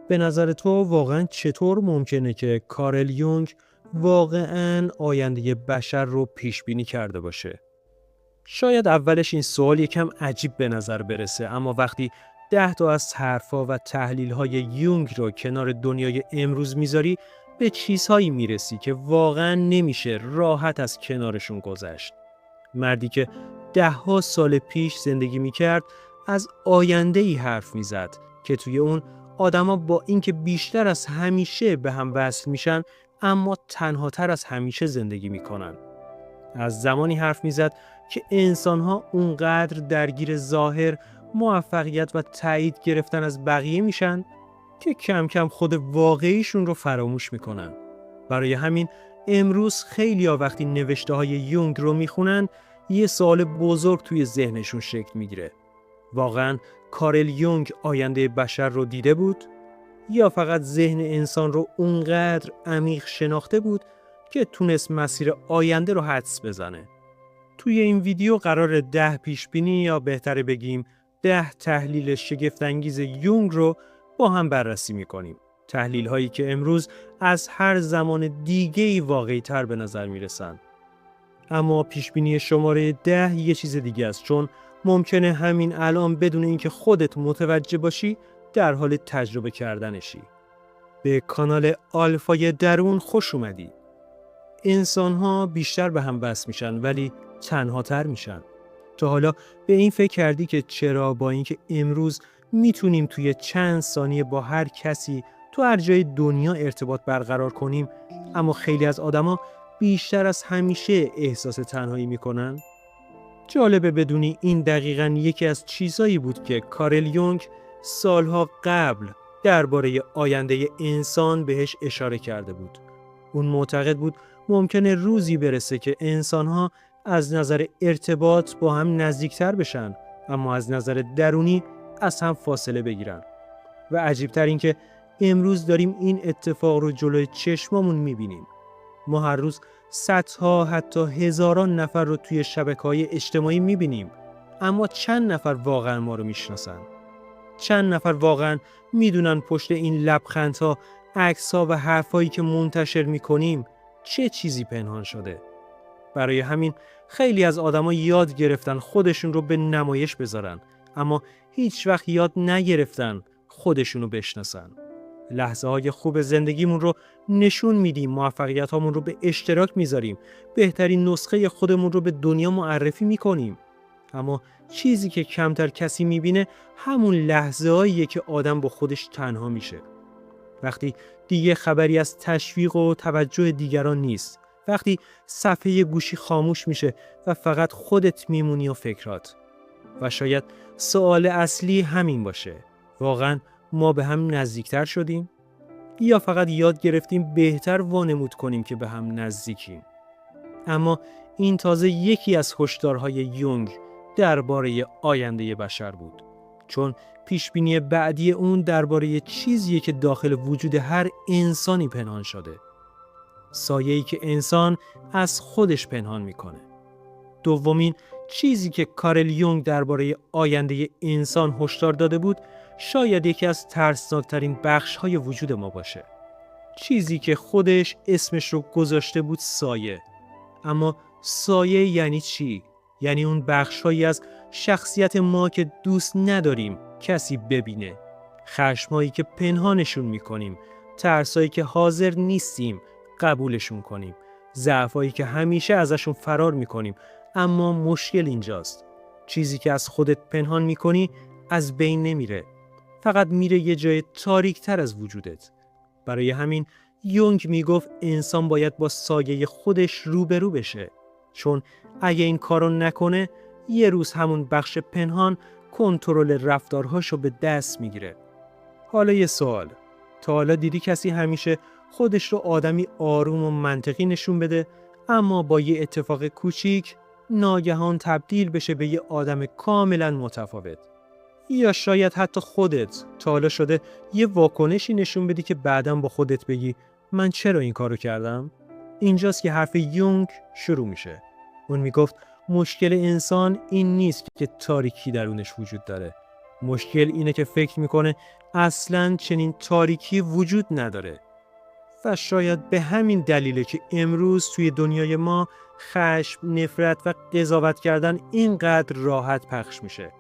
به نظر تو واقعا چطور ممکنه که کارل یونگ واقعا آینده بشر رو پیش بینی کرده باشه؟ شاید اولش این سوال یکم عجیب به نظر برسه، اما وقتی 10 تا از حرفا و تحلیل‌های یونگ رو کنار دنیای امروز میذاری، به چیزهایی میرسی که واقعا نمیشه راحت از کنارشون گذشت. مردی که 10 سال پیش زندگی میکرد از آینده‌ای حرف میزد که توی اون آدما با اینکه بیشتر از همیشه به هم وصل میشن، اما تنهاتر از همیشه زندگی میکنن. از زمانی حرف میزد که انسان‌ها اونقدر درگیر ظاهر، موفقیت و تایید گرفتن از بقیه میشن که کم کم خود واقعیشون رو فراموش میکنن. برای همین امروز خیلی‌ها وقتی نوشته‌های یونگ رو میخونن، یه سوال بزرگ توی ذهنشون شکل میگیره. واقعاً کارل یونگ آینده بشر رو دیده بود؟ یا فقط ذهن انسان رو اونقدر عمیق شناخته بود که تونست مسیر آینده رو حدس بزنه؟ توی این ویدیو قرار 10 پیشبینی، یا بهتره بگیم 10 تحلیل شگفت‌انگیز یونگ رو با هم بررسی می‌کنیم. تحلیل هایی که امروز از هر زمان دیگه‌ای واقعی‌تر به نظر میرسن. اما پیشبینی شماره 10 یه چیز دیگه است، چون ممکنه همین الان بدون اینکه خودت متوجه باشی در حال تجربه کردنشی. به کانال آلفای درون خوش اومدی. انسان‌ها بیشتر به هم وصل میشن ولی تنهاتر میشن. تا حالا به این فکر کردی که چرا با اینکه امروز میتونیم توی چند ثانیه با هر کسی تو هر جای دنیا ارتباط برقرار کنیم، اما خیلی از آدما بیشتر از همیشه احساس تنهایی میکنن؟ جالبه بدونی این دقیقاً یکی از چیزایی بود که کارل یونگ سالها قبل درباره آینده انسان بهش اشاره کرده بود. اون معتقد بود ممکنه روزی برسه که انسان‌ها از نظر ارتباط با هم نزدیکتر بشن، اما از نظر درونی از هم فاصله بگیرن. و عجیبتر این که امروز داریم این اتفاق رو جلوی چشمامون میبینیم. ما هر روز صدها حتی هزاران نفر رو توی شبکه‌های اجتماعی میبینیم، اما چند نفر واقعا ما رو میشناسن؟ چند نفر واقعا میدونن پشت این لبخندها، عکس‌ها و حرفایی که منتشر میکنیم چه چیزی پنهان شده؟ برای همین خیلی از آدما یاد گرفتن خودشون رو به نمایش بذارن، اما هیچ وقت یاد نگرفتن خودشون رو بشناسن. لحظه های خوب زندگیمون رو نشون میدیم، موفقیت هامون رو به اشتراک میذاریم، بهترین نسخه خودمون رو به دنیا معرفی میکنیم. اما چیزی که کمتر کسی میبینه همون لحظه هاییه که آدم با خودش تنها میشه. وقتی دیگه خبری از تشویق و توجه دیگران نیست. وقتی صفحه گوشی خاموش میشه و فقط خودت میمونی و فکرات. و شاید سوال اصلی همین باشه. واقعا ما به هم نزدیکتر شدیم؟ یا فقط یاد گرفتیم بهتر وانمود کنیم که به هم نزدیکیم؟ اما این تازه یکی از هشدارهای یونگ درباره آینده بشر بود. چون پیشبینی بعدی اون درباره چیزیه که داخل وجود هر انسانی پنهان شده. سایه‌ای که انسان از خودش پنهان میکنه. دومین چیزی که کارل یونگ درباره آینده انسان هشدار داده بود، شاید یکی از ترسناکترین بخش‌های وجود ما باشه. چیزی که خودش اسمش رو گذاشته بود سایه. اما سایه یعنی چی؟ یعنی اون بخش‌هایی از شخصیت ما که دوست نداریم کسی ببینه. خشمایی که پنهانشون میکنیم، ترسایی که حاضر نیستیم قبولشون کنیم، ضعفایی که همیشه ازشون فرار میکنیم. اما مشکل اینجاست، چیزی که از خودت پنهان میکنی از بین نمیره، فقط میره یه جای تاریک‌تر از وجودت. برای همین یونگ میگفت انسان باید با سایه خودش روبرو بشه، چون اگه این کارو نکنه یه روز همون بخش پنهان کنترل رفتارهاشو به دست میگیره. حالا یه سوال، تا حالا دیدی کسی همیشه خودش رو آدمی آروم و منطقی نشون بده، اما با یه اتفاق کوچیک ناگهان تبدیل بشه به یه آدم کاملا متفاوت؟ یا شاید حتی خودت تا حالا شده یه واکنشی نشون بدی که بعداً با خودت بگی من چرا این کارو کردم؟ اینجاست که حرف یونگ شروع میشه. اون میگفت مشکل انسان این نیست که تاریکی درونش وجود داره. مشکل اینه که فکر میکنه اصلاً چنین تاریکی وجود نداره. و شاید به همین دلیله که امروز توی دنیای ما خشم، نفرت و قضاوت کردن اینقدر راحت پخش میشه.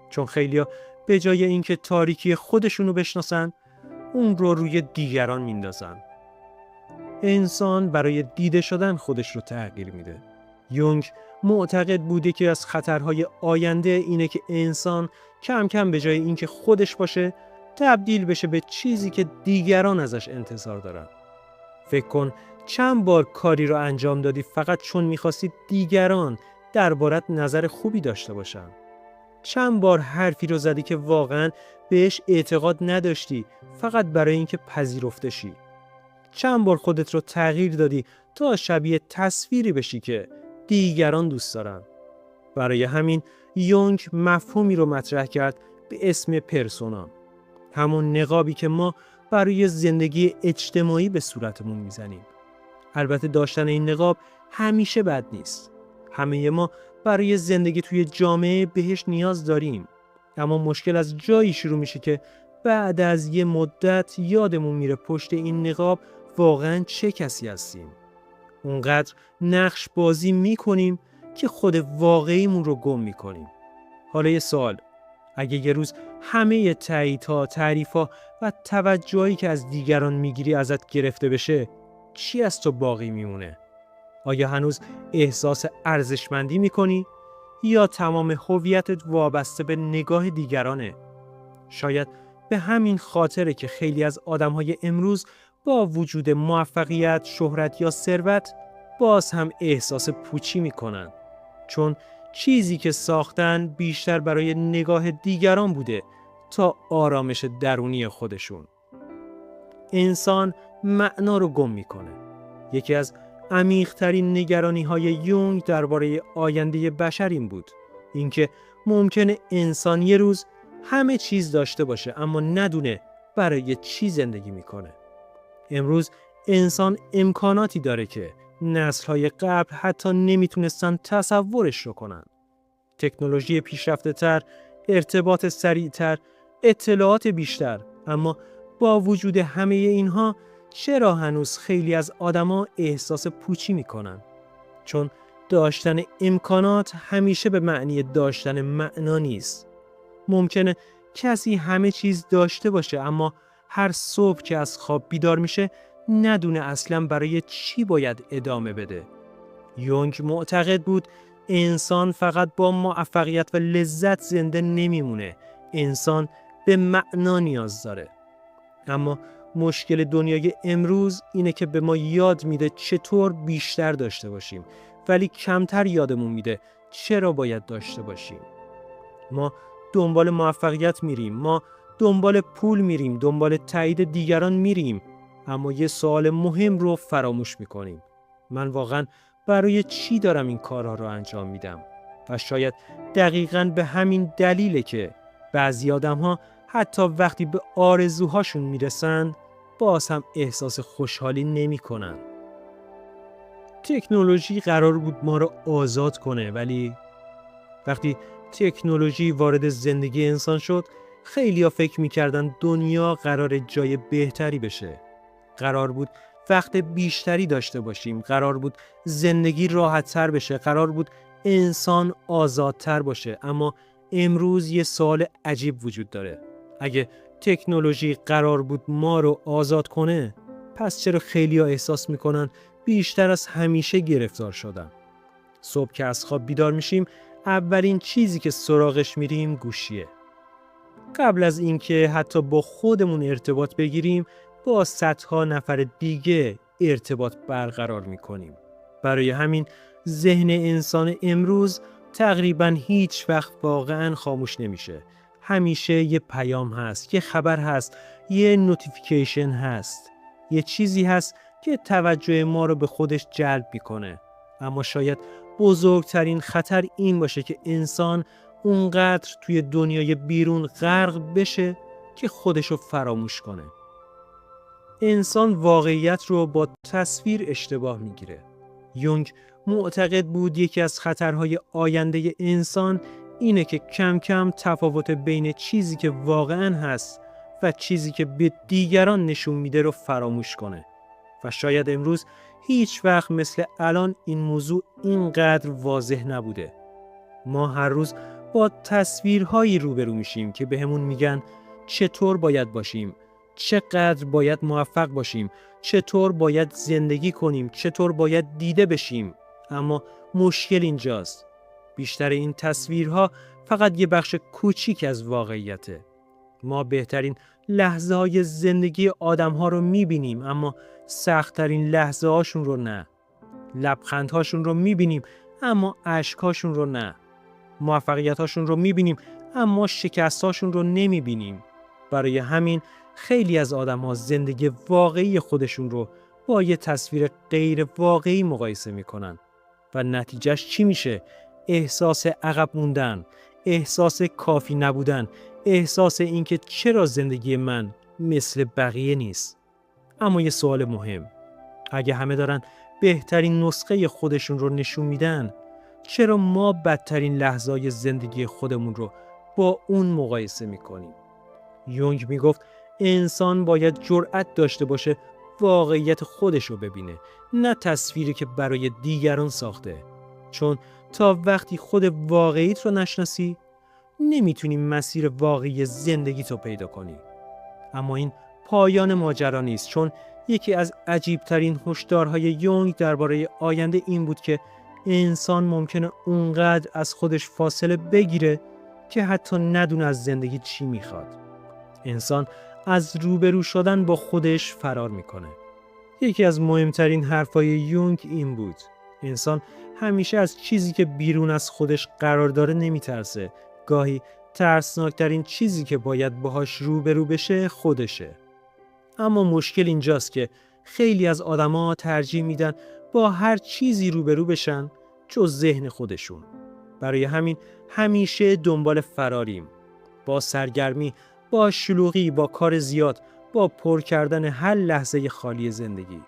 چون خیلیا به جای اینکه تاریکی خودشونو بشناسن، اون رو روی دیگران میندازن. انسان برای دیده شدن خودش رو تغییر میده. یونگ معتقد بوده که از خطرهای آینده اینه که انسان کم کم به جای اینکه خودش باشه، تبدیل بشه به چیزی که دیگران ازش انتظار دارن. فکر کن چند بار کاری رو انجام دادی فقط چون میخواستی دیگران دربارت نظر خوبی داشته باشن. چند بار حرفی رو زدی که واقعاً بهش اعتقاد نداشتی فقط برای اینکه پذیرفته شی. چند بار خودت رو تغییر دادی تا شبیه تصویری بشی که دیگران دوست دارن. برای همین یونگ مفهومی رو مطرح کرد به اسم پرسونا. همون نقابی که ما برای زندگی اجتماعی به صورتمون میزنیم. البته داشتن این نقاب همیشه بد نیست. همه ما برای زندگی توی جامعه بهش نیاز داریم. اما مشکل از جایی شروع میشه که بعد از یه مدت یادمون میره پشت این نقاب واقعاً چه کسی هستیم. اونقدر نقش بازی میکنیم که خود واقعیمون رو گم میکنیم. حالا یه سوال، اگه یه روز همه تاییدها، تعریفها و توجهی که از دیگران میگیری ازت گرفته بشه، چی از تو باقی میمونه؟ آیا هنوز احساس ارزشمندی میکنی یا تمام هویتت وابسته به نگاه دیگرانه؟ شاید به همین خاطره که خیلی از آدمهای امروز با وجود موفقیت، شهرت یا ثروت باز هم احساس پوچی میکنن، چون چیزی که ساختن بیشتر برای نگاه دیگران بوده تا آرامش درونی خودشون. انسان معنا رو گم میکنه. یکی از عمیق‌ترین نگرانی‌های یونگ درباره آینده بشر این بود، اینکه ممکنه انسان یه روز همه چیز داشته باشه اما ندونه برای چی زندگی میکنه. امروز انسان امکاناتی داره که نسل‌های قبل حتی نمیتونستن تصورش رو کنن. تکنولوژی پیشرفته‌تر، ارتباط سریعتر، اطلاعات بیشتر، اما با وجود همه اینها چرا هنوز خیلی از آدما احساس پوچی میکنن؟ چون داشتن امکانات همیشه به معنی داشتن معنا نیست. ممکنه کسی همه چیز داشته باشه اما هر صبح که از خواب بیدار میشه ندونه اصلا برای چی باید ادامه بده. یونگ معتقد بود انسان فقط با موفقیت و لذت زنده نمیمونه. انسان به معنا نیاز داره. اما مشکل دنیای امروز اینه که به ما یاد میده چطور بیشتر داشته باشیم، ولی کمتر یادمون میده چرا باید داشته باشیم. ما دنبال موفقیت میریم، ما دنبال پول میریم، دنبال تایید دیگران میریم، اما یه سوال مهم رو فراموش میکنیم. من واقعاً برای چی دارم این کارها رو انجام میدم؟ و شاید دقیقاً به همین دلیله که بعضی آدم‌ها حتی وقتی به آرزوهاشون میرسن باز هم احساس خوشحالی نمی‌کنن. تکنولوژی قرار بود ما رو آزاد کنه، ولی وقتی تکنولوژی وارد زندگی انسان شد خیلی‌ها فکر می‌کردن دنیا قرار جای بهتری بشه. قرار بود وقت بیشتری داشته باشیم، قرار بود زندگی راحت‌تر بشه، قرار بود انسان آزادتر باشه. اما امروز یه سوال عجیب وجود داره. اگه تکنولوژی قرار بود ما رو آزاد کنه، پس چرا خیلی‌ها احساس میکنن بیشتر از همیشه گرفتار شدن؟ صبح که از خواب بیدار میشیم اولین چیزی که سراغش میریم گوشیه. قبل از اینکه حتی با خودمون ارتباط بگیریم با صدها نفر دیگه ارتباط برقرار میکنیم. برای همین ذهن انسان امروز تقریباً هیچ وقت واقعاً خاموش نمیشه. همیشه یه پیام هست، یه خبر هست، یه نوتیفیکیشن هست، یه چیزی هست که توجه ما رو به خودش جلب میکنه. اما شاید بزرگترین خطر این باشه که انسان اونقدر توی دنیای بیرون غرق بشه که خودش رو فراموش کنه. انسان واقعیت رو با تصویر اشتباه میگیره. یونگ معتقد بود یکی از خطرهای آینده انسان اینه که کم کم تفاوت بین چیزی که واقعاً هست و چیزی که به دیگران نشون میده رو فراموش کنه. و شاید امروز هیچ وقت مثل الان این موضوع اینقدر واضح نبوده. ما هر روز با تصویرهایی روبرو میشیم که بهمون میگن چطور باید باشیم، چقدر باید موفق باشیم، چطور باید زندگی کنیم، چطور باید دیده بشیم. اما مشکل اینجاست. بیشتر این تصویرها فقط یه بخش کوچیک از واقعیته. ما بهترین لحظه های زندگی آدم ها رو میبینیم اما سخت‌ترین لحظه هاشون رو نه. لبخندهاشون رو میبینیم اما اشکاشون رو نه. موفقیتاشون رو میبینیم اما شکستاشون رو نمیبینیم. برای همین خیلی از آدم ها زندگی واقعی خودشون رو با یه تصویر غیر واقعی مقایسه میکنن و نتیجهش چی میشه؟ احساس عقب موندن، احساس کافی نبودن، احساس اینکه چرا زندگی من مثل بقیه نیست. اما یه سوال مهم، اگه همه دارن بهترین نسخه خودشون رو نشون میدن، چرا ما بدترین لحظه‌های زندگی خودمون رو با اون مقایسه میکنیم؟ یونگ میگفت انسان باید جرأت داشته باشه واقعیت خودش رو ببینه، نه تصویری که برای دیگران ساخته. چون تا وقتی خود واقعیت رو نشناسی، نمیتونی مسیر واقعی زندگیت رو پیدا کنی. اما این پایان ماجرا نیست، چون یکی از عجیبترین هشدارهای یونگ درباره آینده این بود که انسان ممکنه اونقدر از خودش فاصله بگیره که حتی ندونه از زندگی چی میخواد. انسان از روبرو شدن با خودش فرار میکنه. یکی از مهمترین حرفای یونگ این بود: انسان همیشه از چیزی که بیرون از خودش قرار داره نمیترسه. گاهی ترسناکترین چیزی که باید باهاش روبرو بشه خودشه. اما مشکل اینجاست که خیلی از آدما ترجیح میدن با هر چیزی روبرو بشن جز ذهن خودشون. برای همین همیشه دنبال فراریم. با سرگرمی، با شلوغی، با کار زیاد، با پر کردن هر لحظه خالی زندگی.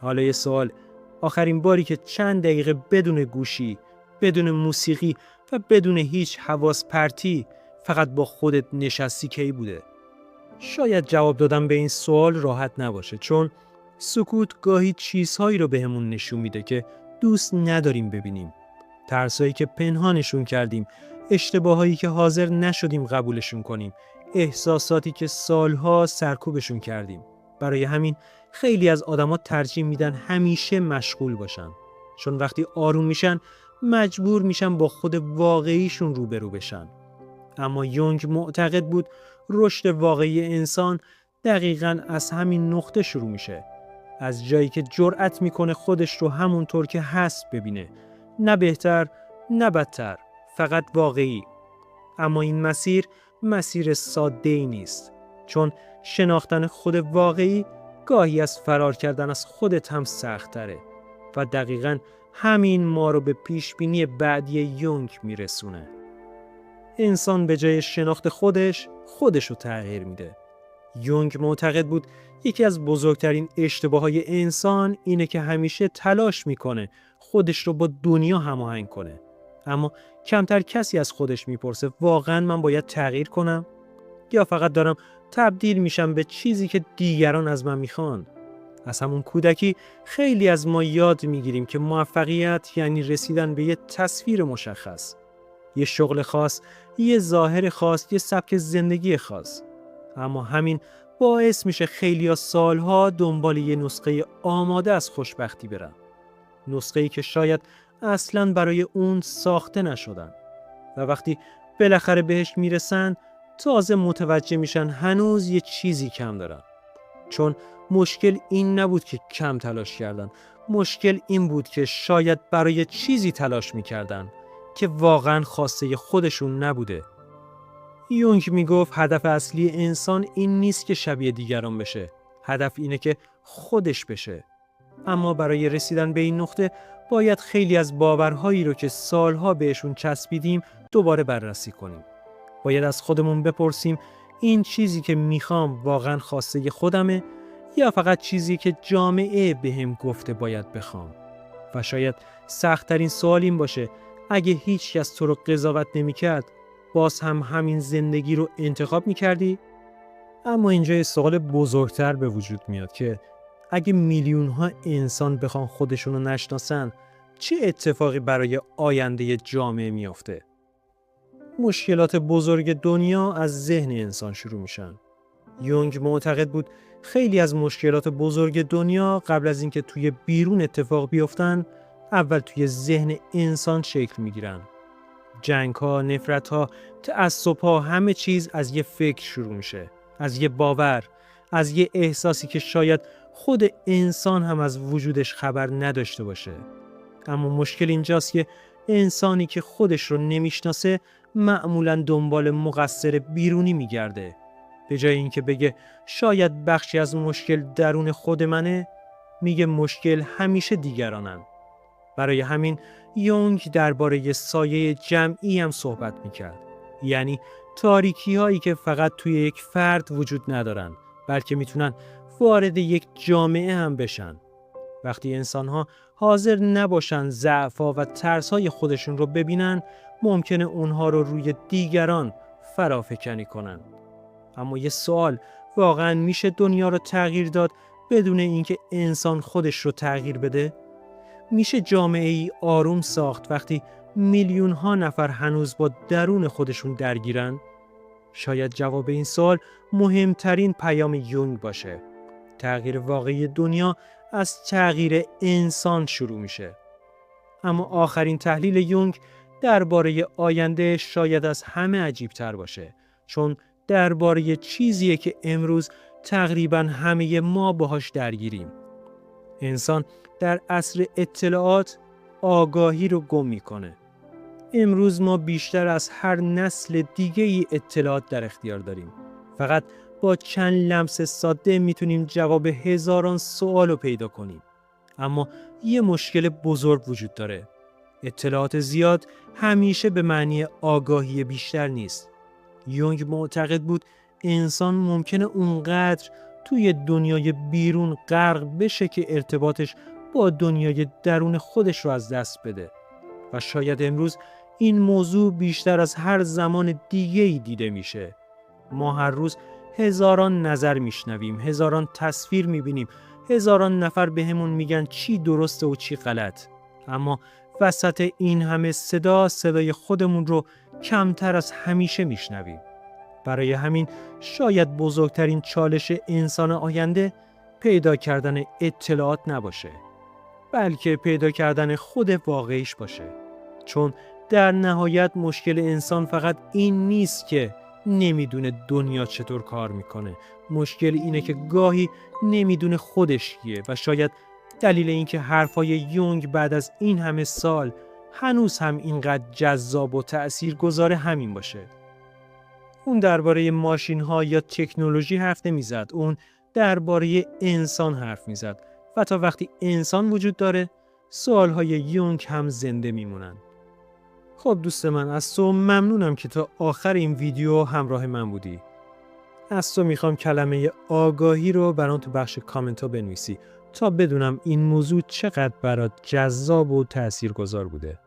حالا یه سوال، آخرین باری که چند دقیقه بدون گوشی، بدون موسیقی و بدون هیچ حواس پرتی فقط با خودت نشستی کی بوده؟ شاید جواب دادن به این سوال راحت نباشه، چون سکوت گاهی چیزهایی رو بهمون نشون میده که دوست نداریم ببینیم. ترسایی که پنهانشون کردیم، اشتباهایی که حاضر نشدیم قبولشون کنیم، احساساتی که سالها سرکوبشون کردیم. برای همین خیلی از آدما ترجیح میدن همیشه مشغول باشن، چون وقتی آروم میشن مجبور میشن با خود واقعیشون روبرو بشن. اما یونگ معتقد بود رشد واقعی انسان دقیقاً از همین نقطه شروع میشه، از جایی که جرأت میکنه خودش رو همونطور که هست ببینه، نه بهتر نه بدتر، فقط واقعی. اما این مسیر ساده‌ای نیست، چون شناختن خود واقعی گاهی از فرار کردن از خودت هم سخت‌تره و دقیقاً همین ما رو به پیشبینی بعدی یونگ میرسونه. انسان به جای شناخت خودش رو تغییر میده. یونگ معتقد بود یکی از بزرگترین اشتباهات انسان اینه که همیشه تلاش میکنه خودش رو با دنیا هماهنگ کنه، اما کمتر کسی از خودش میپرسه واقعا من باید تغییر کنم یا فقط دارم تبدیل میشم به چیزی که دیگران از من میخوان. از همون کودکی خیلی از ما یاد میگیریم که موفقیت یعنی رسیدن به یه تصویر مشخص، یه شغل خاص، یه ظاهر خاص، یه سبک زندگی خاص. اما همین باعث میشه خیلی از سالها دنبال یه نسخه آماده از خوشبختی برن. نسخه‌ای که شاید اصلاً برای اون ساخته نشدن. و وقتی بالاخره بهش میرسن تازه متوجه میشن هنوز یه چیزی کم دارن. چون مشکل این نبود که کم تلاش کردن. مشکل این بود که شاید برای چیزی تلاش میکردن که واقعاً خواسته خودشون نبوده. یونگ میگفت هدف اصلی انسان این نیست که شبیه دیگران بشه. هدف اینه که خودش بشه. اما برای رسیدن به این نقطه باید خیلی از باورهایی رو که سالها بهشون چسبیدیم دوباره بررسی کنیم. باید از خودمون بپرسیم این چیزی که میخوام واقعاً خواسته خودمه یا فقط چیزی که جامعه بهم گفته باید بخوام. و شاید سخت‌ترین سوال این باشه اگه هیچ کس تو رو قضاوت نمی‌کرد باز هم همین زندگی رو انتخاب می‌کردی؟ اما اینجا یه سوال بزرگتر به وجود میاد که اگه میلیون ها انسان بخوان خودشونو نشناسن، چه اتفاقی برای آینده جامعه میافته؟ مشکلات بزرگ دنیا از ذهن انسان شروع میشن. یونگ معتقد بود خیلی از مشکلات بزرگ دنیا قبل از اینکه توی بیرون اتفاق بیفتن، اول توی ذهن انسان شکل میگیرن. جنگ‌ها، نفرت‌ها، تعصب‌ها، همه چیز از یه فکر شروع میشه، از یه باور، از یه احساسی که شاید خود انسان هم از وجودش خبر نداشته باشه. اما مشکل اینجاست که انسانی که خودش رو نمیشناسه معمولاً دنبال مقصر بیرونی میگرده. به جای اینکه بگه شاید بخشی از مشکل درون خود منه، میگه مشکل همیشه دیگرانن. برای همین یونگ درباره سایه جمعی هم صحبت میکرد. یعنی تاریکی هایی که فقط توی یک فرد وجود ندارن، بلکه میتونن وارد یک جامعه هم بشن. وقتی انسان ها حاضر نباشن ضعف‌ها و ترس‌های خودشون رو ببینن، ممکنه اونها رو روی دیگران فرافکنی کنن. اما یه سوال، واقعاً میشه دنیا رو تغییر داد بدون اینکه انسان خودش رو تغییر بده؟ میشه جامعه‌ای آروم ساخت وقتی میلیون ها نفر هنوز با درون خودشون درگیرن؟ شاید جواب این سوال مهمترین پیام یونگ باشه. تغییر واقعی دنیا از تغییر انسان شروع میشه. اما آخرین تحلیل یونگ درباره آینده شاید از همه عجیب‌تر باشه، چون درباره چیزیه که امروز تقریباً همه ما باهاش درگیریم. انسان در عصر اطلاعات آگاهی رو گم میکنه. امروز ما بیشتر از هر نسل دیگه‌ای اطلاعات در اختیار داریم. فقط با چند لمس ساده میتونیم جواب هزاران سوال رو پیدا کنیم. اما یه مشکل بزرگ وجود داره. اطلاعات زیاد همیشه به معنی آگاهی بیشتر نیست. یونگ معتقد بود انسان ممکنه اونقدر توی دنیای بیرون غرق بشه که ارتباطش با دنیای درون خودش رو از دست بده. و شاید امروز این موضوع بیشتر از هر زمان دیگه‌ای دیده میشه. ما هر روز هزاران نظر میشنویم، هزاران تصویر میبینیم، هزاران نفر بهمون میگن چی درسته و چی غلط. اما وسط این همه صدای خودمون رو کمتر از همیشه میشنویم. برای همین شاید بزرگترین چالش انسان آینده پیدا کردن اطلاعات نباشه، بلکه پیدا کردن خود واقعیش باشه. چون در نهایت مشکل انسان فقط این نیست که نمیدونه دنیا چطور کار میکنه. مشکل اینه که گاهی نمیدونه خودش کیه و شاید دلیل اینکه حرفای یونگ بعد از این همه سال هنوز هم اینقدر جذاب و تأثیرگذار همین باشه. اون درباره ماشین‌ها یا تکنولوژی حرف نمیزد، اون درباره انسان حرف میزد و تا وقتی انسان وجود داره سوالهای یونگ هم زنده میمونن. خب دوست من، از تو ممنونم که تا آخر این ویدیو همراه من بودی. از تو میخوام کلمه آگاهی رو برام تو بخش کامنت ها بنویسی تا بدونم این موضوع چقدر برات جذاب و تأثیرگذار بوده.